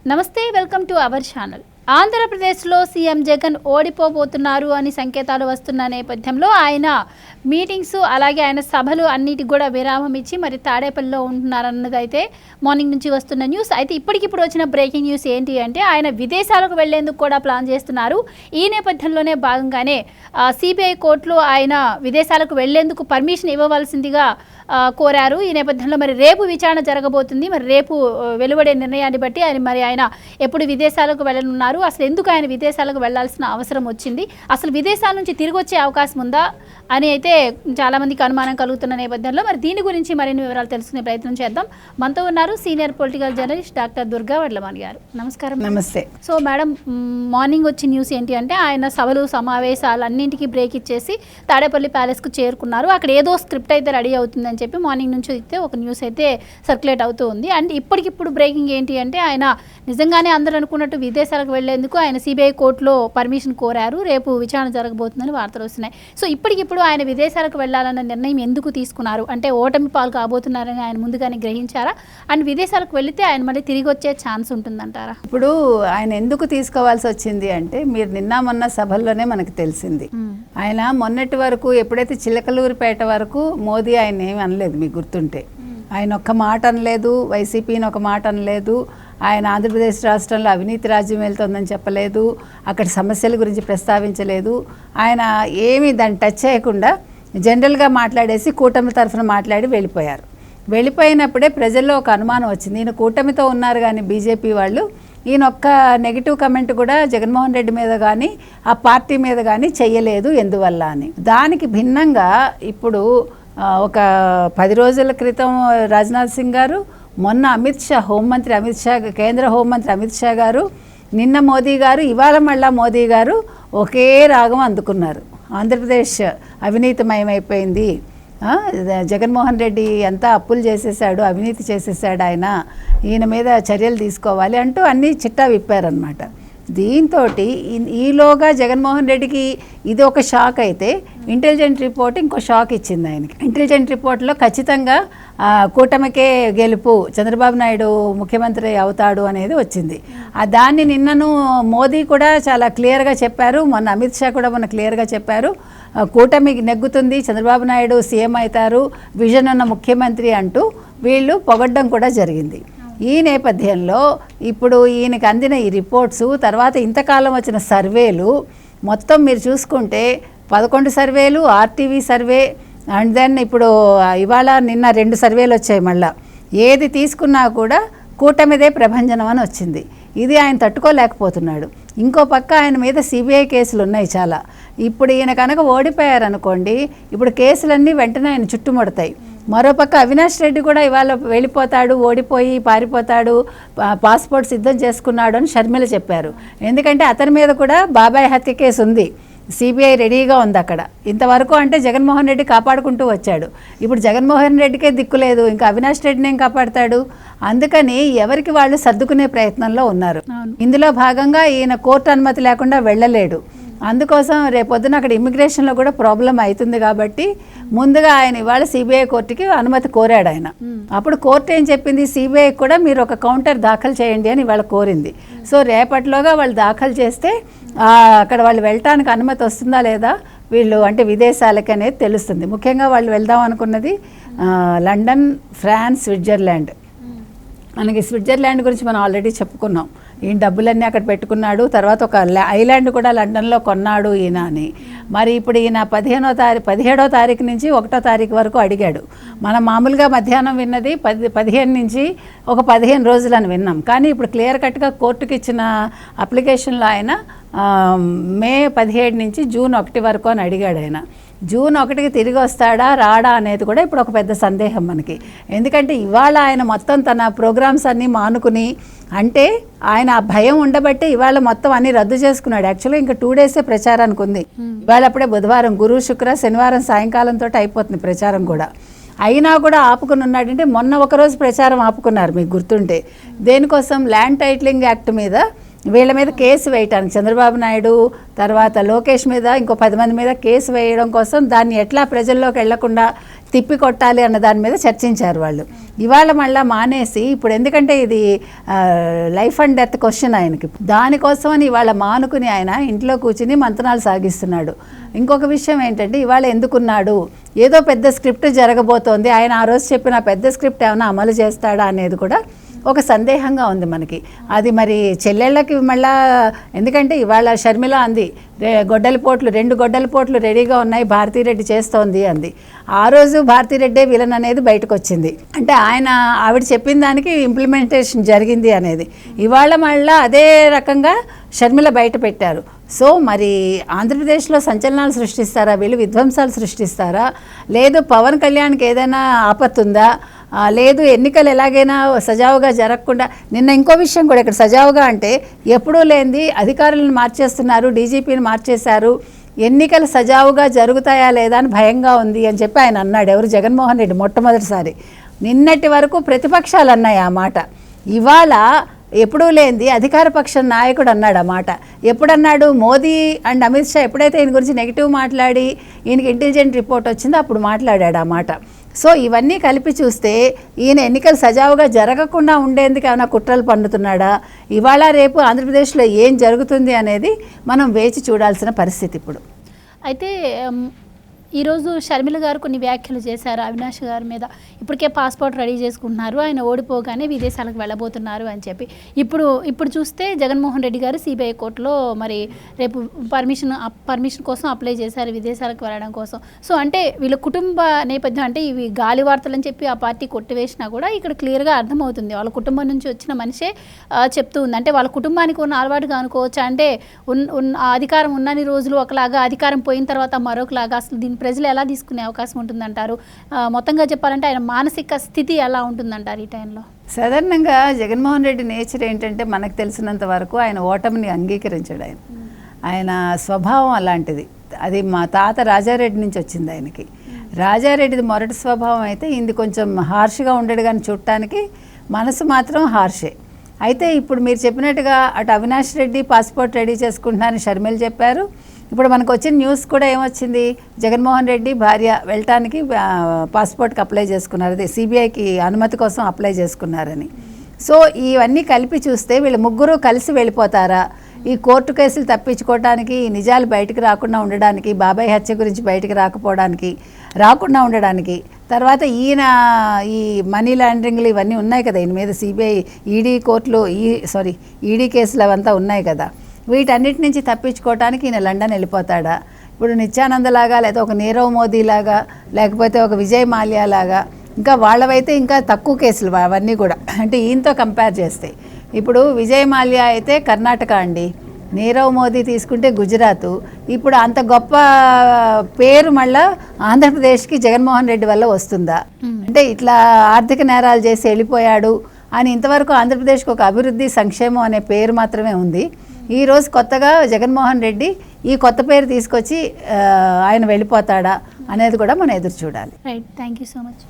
నమస్తే, welcome to our channel. ఆంధ్రప్రదేశ్లో CM Jagan ఓడిపోబోతున్నారు అని సంకేతాలు వస్తున్న నేపథ్యంలో ఆయన మీటింగ్స్ అలాగే ఆయన సభలు అన్నిటికి కూడా విరామం ఇచ్చి మరి తాడేపల్లిలో ఉంటున్నారన్నది అయితే మార్నింగ్ నుంచి వస్తున్న న్యూస్. అయితే ఇప్పటికిప్పుడు వచ్చిన బ్రేకింగ్ న్యూస్ ఏంటి అంటే ఆయన విదేశాలకు వెళ్లేందుకు కూడా ప్లాన్ చేస్తున్నారు. ఈ నేపథ్యంలోనే భాగంగానే సిబిఐ కోర్టులో ఆయన విదేశాలకు వెళ్లేందుకు పర్మిషన్ ఇవ్వవలసిందిగా కోరారు. ఈ నేపథ్యంలో మరి రేపు విచారణ జరగబోతుంది. మరి రేపు వెలువడే నిర్ణయాన్ని బట్టి ఆయన ఎప్పుడు విదేశాలకు వెళ్ళనున్నారు, అసలు ఎందుకు ఆయన విదేశాలకు వెళ్లాల్సిన అవసరం వచ్చింది, అసలు విదేశాల నుంచి తిరిగి వచ్చే అవకాశం ఉందా అని అయితే చాలామందికి అనుమానం కలుగుతున్న నేపథ్యంలో మరి దీని గురించి మరిన్ని వివరాలు తెలుసుకునే ప్రయత్నం చేద్దాం. మనతో ఉన్నారు senior political journalist doctor Durga Vadlamani గారు. నమస్కారం. నమస్తే. సో మేడం, మార్నింగ్ వచ్చిన న్యూస్ ఏంటి అంటే ఆయన సభలు సమావేశాలు అన్నింటికీ బ్రేక్ ఇచ్చేసి తాడేపల్లి ప్యాలెస్కు చేరుకున్నారు. అక్కడ ఏదో స్క్రిప్ట్ అయితే రెడీ అవుతుందని చెప్పి మార్నింగ్ నుంచి అయితే ఒక న్యూస్ అయితే సర్క్యులేట్ అవుతూ ఉంది. అండ్ ఇప్పటికిప్పుడు బ్రేకింగ్ ఏంటి అంటే ఆయన నిజంగానే అందరూ అనుకున్నట్టు విదేశాలకు వెళ్లేందుకు ఆయన సిబిఐ కోర్టులో పర్మిషన్ కోరారు. రేపు విచారణ జరగబోతుందని వార్తలు వస్తున్నాయి. సో ఇప్పటికిప్పుడు ఆయన విదేశాలకు వెళ్లాలన్న నిర్ణయం ఎందుకు తీసుకున్నారు అంటే ఓటమి పాలు కాబోతున్నారని ఆయన ముందుగానే గ్రహించారా? అండ్ విదేశాలకు వెళితే ఆయన మళ్ళీ తిరిగి వచ్చే ఛాన్స్ ఉంటుందంటారా? ఇప్పుడు ఆయన ఎందుకు తీసుకోవాల్సి వచ్చింది అంటే మీరు నిన్న మొన్న సభల్లోనే మనకు తెలిసింది. ఆయన మొన్నటి వరకు ఎప్పుడైతే చిలకలూరిపేట వరకు మోదీ ఆయన ఏమి అనలేదు, మీకు గుర్తుంటే. ఆయన ఒక్క మాట అనలేదు, వైసీపీని ఒక మాట అనలేదు, ఆయన ఆంధ్రప్రదేశ్ రాష్ట్రంలో అవినీతి రాజ్యం వెళ్తుందని చెప్పలేదు, అక్కడ సమస్యల గురించి ప్రస్తావించలేదు. ఆయన ఏమీ దాన్ని టచ్ చేయకుండా జనరల్గా మాట్లాడేసి కూటమి తరఫున మాట్లాడి వెళ్ళిపోయారు. వెళ్ళిపోయినప్పుడే ప్రజల్లో ఒక అనుమానం వచ్చింది, ఈయన కూటమితో ఉన్నారు కానీ బీజేపీ వాళ్ళు, ఈయన ఒక్క నెగిటివ్ కమెంట్ కూడా జగన్మోహన్ రెడ్డి మీద కానీ ఆ పార్టీ మీద కానీ చెయ్యలేదు ఎందువల్ల అని. దానికి భిన్నంగా ఇప్పుడు ఒక 10 రోజుల క్రితం రాజ్నాథ్ సింగ్ గారు, మొన్న అమిత్ షా హోంమంత్రి అమిత్ షా, కేంద్ర హోంమంత్రి అమిత్ షా గారు, నిన్న మోదీ గారు, ఇవాళ మళ్ళా మోదీ గారు ఒకే రాగం అందుకున్నారు. ఆంధ్రప్రదేశ్ అవినీతిమయమైపోయింది, జగన్మోహన్ రెడ్డి అంతా అప్పులు చేసేసాడు, అవినీతి చేసేసాడు, ఈయన మీద చర్యలు తీసుకోవాలి అంటూ అన్నీ చిట్టా విప్పారనమాట. దీంతో ఈలోగా జగన్మోహన్ రెడ్డికి ఇది ఒక షాక్ అయితే ఇంటెలిజెంట్ రిపోర్ట్ ఇంకో షాక్ ఇచ్చింది ఆయనకి. ఇంటెలిజెంట్ రిపోర్ట్లో ఖచ్చితంగా కూటమికే గెలుపు, చంద్రబాబు నాయుడు ముఖ్యమంత్రి అవుతాడు అనేది వచ్చింది. దాన్ని నిన్నను మోదీ కూడా చాలా క్లియర్గా చెప్పారు, మొన్న అమిత్ షా కూడా మొన్న క్లియర్గా చెప్పారు, కూటమికి నెగ్గుతుంది, చంద్రబాబు నాయుడు సీఎం అవుతారు, విజన్ ఉన్న ముఖ్యమంత్రి అంటూ వీళ్ళు పొగడ్డం కూడా జరిగింది. ఈ నేపథ్యంలో ఇప్పుడు ఈయనకి అందిన ఈ రిపోర్ట్స్, తర్వాత ఇంతకాలం వచ్చిన సర్వేలు మొత్తం మీరు చూసుకుంటే 11 సర్వేలు, ఆర్టీవీ సర్వే, అండ్ దెన్ ఇప్పుడు ఇవాళ నిన్న 2 సర్వేలు వచ్చాయి. మళ్ళీ ఏది తీసుకున్నా కూడా కూటమిదే ప్రభంజనం అని వచ్చింది. ఇది ఆయన తట్టుకోలేకపోతున్నాడు. ఇంకో పక్క ఆయన మీద సిబిఐ కేసులు ఉన్నాయి చాలా. ఇప్పుడు ఈయన కనుక ఓడిపోయారనుకోండి, ఇప్పుడు కేసులన్నీ వెంటనే ఆయన చుట్టుముడతాయి. మరోపక్క అవినాష్ రెడ్డి కూడా ఇవాళ వెళ్ళిపోతాడు, ఓడిపోయి పారిపోతాడు, పాస్పోర్ట్ సిద్ధం చేసుకున్నాడు అని షర్మిల చెప్పారు. ఎందుకంటే అతని మీద కూడా బాబాయ్ హత్య కేసు ఉంది, సిబిఐ రెడీగా ఉంది అక్కడ. ఇంతవరకు అంటే జగన్మోహన్ రెడ్డి కాపాడుకుంటూ వచ్చాడు, ఇప్పుడు జగన్మోహన్ రెడ్డికే దిక్కులేదు, ఇంకా అవినాష్ రెడ్డిని ఏం కాపాడతాడు? అందుకని ఎవరికి వాళ్ళు సర్దుకునే ప్రయత్నంలో ఉన్నారు. ఇందులో భాగంగా ఈయన కోర్టు అనుమతి లేకుండా వెళ్ళలేడు. అందుకోసం రేపొద్దున అక్కడ ఇమిగ్రేషన్లో కూడా ప్రాబ్లం అవుతుంది కాబట్టి ముందుగా ఆయన ఇవాళ సిబిఐ కోర్టుకి అనుమతి కోరాడు ఆయన. అప్పుడు కోర్టు ఏం చెప్పింది, సిబిఐ కూడా మీరు ఒక కౌంటర్ దాఖలు చేయండి అని ఇవాళ కోరింది. సో రేపటిలోగా వాళ్ళు దాఖలు చేస్తే అక్కడ వాళ్ళు వెళ్ళటానికి అనుమతి వస్తుందా లేదా వీళ్ళు అంటే విదేశాలకి అనేది తెలుస్తుంది. ముఖ్యంగా వాళ్ళు వెళ్దాం అనుకున్నది లండన్, ఫ్రాన్స్, స్విట్జర్లాండ్. మనకి స్విట్జర్లాండ్ గురించి మనం ఆల్రెడీ చెప్పుకున్నాం, ఈయన డబ్బులన్నీ అక్కడ పెట్టుకున్నాడు, తర్వాత ఒక ఐలాండ్ కూడా లండన్లో కొన్నాడు ఈయన అని. మరి ఇప్పుడు ఈయన 17వ తారీఖు నుంచి 1వ తారీఖు వరకు అడిగాడు. మనం మామూలుగా మధ్యాహ్నం విన్నది 15 నుంచి ఒక 15 రోజులని విన్నాం. కానీ ఇప్పుడు క్లియర్ కట్గా కోర్టుకి ఇచ్చిన అప్లికేషన్లో ఆయన మే 17 నుంచి జూన్ 1 వరకు అని అడిగాడు ఆయన. జూన్ 1కి తిరిగి వస్తాడా రాడా అనేది కూడా ఇప్పుడు ఒక పెద్ద సందేహం మనకి. ఎందుకంటే ఇవాళ ఆయన మొత్తం తన ప్రోగ్రామ్స్ అన్నీ మానుకుని, అంటే ఆయన ఆ భయం ఉండబట్టే ఇవాళ మొత్తం అన్ని రద్దు చేసుకున్నాడు. యాక్చువల్గా ఇంకా 2 డేసే ప్రచారానికి ఉంది. ఇవాళ అప్పుడే బుధవారం, గురు, శుక్ర, శనివారం సాయంకాలంతో అయిపోతుంది ప్రచారం కూడా. అయినా కూడా ఆపుకుని ఉన్నాడంటే మొన్న ఒకరోజు ప్రచారం ఆపుకున్నారు మీకు గుర్తుంటే. దేనికోసం? ల్యాండ్ టైటిలింగ్ యాక్ట్ మీద వీళ్ళ మీద కేసు వేయటానికి చంద్రబాబు నాయుడు తర్వాత లోకేష్ మీద ఇంకో 10 మంది మీద కేసు వేయడం కోసం దాన్ని ఎట్లా ప్రజల్లోకి వెళ్లకుండా తిప్పి కొట్టాలి అన్న దాని మీద చర్చించారు వాళ్ళు. ఇవాళ మళ్ళీ మానేసి ఇప్పుడు ఎందుకంటే ఇది లైఫ్ అండ్ డెత్ క్వశ్చన్ ఆయనకి, దానికోసమని ఇవాళ మానుకుని ఆయన ఇంట్లో కూర్చుని మంతనాలు సాగిస్తున్నాడు. ఇంకొక విషయం ఏంటంటే ఇవాళ ఎందుకున్నాడు, ఏదో పెద్ద స్క్రిప్ట్ జరగబోతోంది, ఆయన ఆ రోజు చెప్పిన పెద్ద స్క్రిప్ట్ ఏమైనా అమలు చేస్తాడా అనేది కూడా ఒక సందేహంగా ఉంది మనకి. అది మరి చెల్లెళ్ళకి మళ్ళా, ఎందుకంటే ఇవాళ షర్మిల అంది 2 గొడ్డలి పోట్లు రెడీగా ఉన్నాయి, భారతీరెడ్డి చేస్తోంది అంది. ఆ రోజు భారతీరెడ్డే విలన్ అనేది బయటకు వచ్చింది. అంటే ఆవిడ చెప్పిన దానికి ఇంప్లిమెంటేషన్ జరిగింది అనేది ఇవాళ మళ్ళీ అదే రకంగా షర్మిల బయట పెట్టారు. సో మరి ఆంధ్రప్రదేశ్లో సంచలనాలు సృష్టిస్తారా వీళ్ళు, విధ్వంసాలు సృష్టిస్తారా, లేదు పవన్ కళ్యాణ్కి ఏదైనా ఆపత్తుందా, లేదు ఎన్నికలు ఎలాగైనా సజావుగా జరగకుండా. నిన్న ఇంకో విషయం కూడా ఇక్కడ సజావుగా అంటే ఎప్పుడూ లేనిది అధికారులను మార్చేస్తున్నారు, డీజీపీని మార్చేశారు, ఎన్నికలు సజావుగా జరుగుతాయా లేదా అని భయంగా ఉంది అని చెప్పి ఆయన అన్నాడు. ఎవరు? జగన్మోహన్ రెడ్డి మొట్టమొదటిసారి. నిన్నటి వరకు ప్రతిపక్షాలు అన్నాయి ఆ మాట. ఇవాళ ఎప్పుడూ లేనిది అధికార పక్షం నాయకుడు అన్నాడు ఆ మాట. ఎప్పుడన్నాడు? మోదీ అండ్ అమిత్ షా ఎప్పుడైతే ఈయన గురించి నెగిటివ్ మాట్లాడి ఈయనకి ఇంటెలిజెంట్ రిపోర్ట్ వచ్చిందో అప్పుడు మాట్లాడాడు ఆ మాట. సో ఇవన్నీ కలిపి చూస్తే ఈయన ఎన్నికలు సజావుగా జరగకుండా ఉండేందుకు ఏమైనా కుట్రలు పన్నుతున్నాడా, ఇవాళ రేపు ఆంధ్రప్రదేశ్లో ఏం జరుగుతుంది అనేది మనం వేచి చూడాల్సిన పరిస్థితి ఇప్పుడు. అయితే ఈరోజు షర్మిల గారు కొన్ని వ్యాఖ్యలు చేశారు అవినాష్ గారి మీద. ఇప్పటికే పాస్పోర్ట్ రెడీ చేసుకుంటున్నారు, ఆయన ఓడిపోగానే విదేశాలకు వెళ్ళబోతున్నారు అని చెప్పి. ఇప్పుడు చూస్తే జగన్మోహన్ రెడ్డి గారు సిబిఐ కోర్టులో మరి రేపు పర్మిషన్ కోసం అప్లై చేశారు విదేశాలకు వెళ్ళడం కోసం. సో అంటే వీళ్ళ కుటుంబ నేపథ్యం, అంటే ఇవి గాలి వార్తలు అని చెప్పి ఆ పార్టీ కొట్టివేసినా కూడా ఇక్కడ క్లియర్గా అర్థమవుతుంది వాళ్ళ కుటుంబం నుంచి వచ్చిన మనిషే చెప్తూ ఉంది. అంటే వాళ్ళ కుటుంబానికి ఉన్న అలవాటుగా అనుకోవచ్చు. అంటే అధికారం ఉన్నన్ని రోజులు ఒకలాగా, అధికారం పోయిన తర్వాత మరొకలాగా. అసలు దీన్ని ప్రజలు ఎలా తీసుకునే అవకాశం ఉంటుందంటారు? మొత్తంగా చెప్పాలంటే ఆయన మానసిక స్థితి ఎలా ఉంటుందంటారు ఈ టైంలో? సాధారణంగా జగన్మోహన్ రెడ్డి నేచర్ ఏంటంటే మనకు తెలిసినంత వరకు ఆయన ఓటమిని అంగీకరించాడు. ఆయన స్వభావం అలాంటిది. అది మా తాత రాజారెడ్డి నుంచి వచ్చింది ఆయనకి. రాజారెడ్డిది మొరటి స్వభావం అయితే ఇది కొంచెం హార్ష్గా ఉండడు, కానీ చూడటానికి మనసు మాత్రం హార్షే. అయితే ఇప్పుడు మీరు చెప్పినట్టుగా అటు అవినాష్ రెడ్డి పాస్పోర్ట్ రెడీ చేసుకుంటున్నారని షర్మిల చెప్పారు. ఇప్పుడు మనకు వచ్చిన న్యూస్ కూడా ఏమొచ్చింది, జగన్మోహన్ రెడ్డి భార్య వెళ్ళటానికి పాస్పోర్ట్కి అప్లై చేసుకున్నారు, అదే సిబిఐకి అనుమతి కోసం అప్లై చేసుకున్నారని. సో ఇవన్నీ కలిపి చూస్తే వీళ్ళు ముగ్గురు కలిసి వెళ్ళిపోతారా, ఈ కోర్టు కేసులు తప్పించుకోవడానికి, ఈ నిజాలు బయటకు రాకుండా ఉండడానికి, బాబాయ్ హత్య గురించి బయటకు రాకుండా ఉండడానికి, తర్వాత ఈయన ఈ మనీ లాండరింగ్లు ఇవన్నీ ఉన్నాయి కదా, ఈయన మీద సిబిఐ ఈడీ కేసులు అవంతా ఉన్నాయి కదా, వీటన్నిటి నుంచి తప్పించుకోవడానికి ఈయన లండన్ వెళ్ళిపోతాడా? ఇప్పుడు నిత్యానందలాగా, లేదా ఒక నీరవ్ మోదీ లాగా, లేకపోతే ఒక విజయ్ మాల్యా లాగా, ఇంకా వాళ్ళవైతే ఇంకా తక్కువ కేసులు అవన్నీ కూడా, అంటే ఈయనతో కంపేర్ చేస్తే. ఇప్పుడు విజయ్ మాల్యా అయితే కర్ణాటక అండి, నీరవ్ మోదీ తీసుకుంటే గుజరాత్. ఇప్పుడు అంత గొప్ప పేరు మళ్ళా ఆంధ్రప్రదేశ్కి జగన్మోహన్ రెడ్డి వల్ల వస్తుందా? అంటే ఇట్లా ఆర్థిక నేరాలు చేసి వెళ్ళిపోయాడు అని ఇంతవరకు ఆంధ్రప్రదేశ్కి ఒక అభివృద్ధి సంక్షేమం అనే పేరు మాత్రమే ఉంది. ఈరోజు కొత్తగా జగన్మోహన్ రెడ్డి ఈ కొత్త పేరు తీసుకొచ్చి ఆయన వెళ్ళిపోతాడా అనేది కూడా మనం ఎదురు చూడాలి. Right, thank you so much.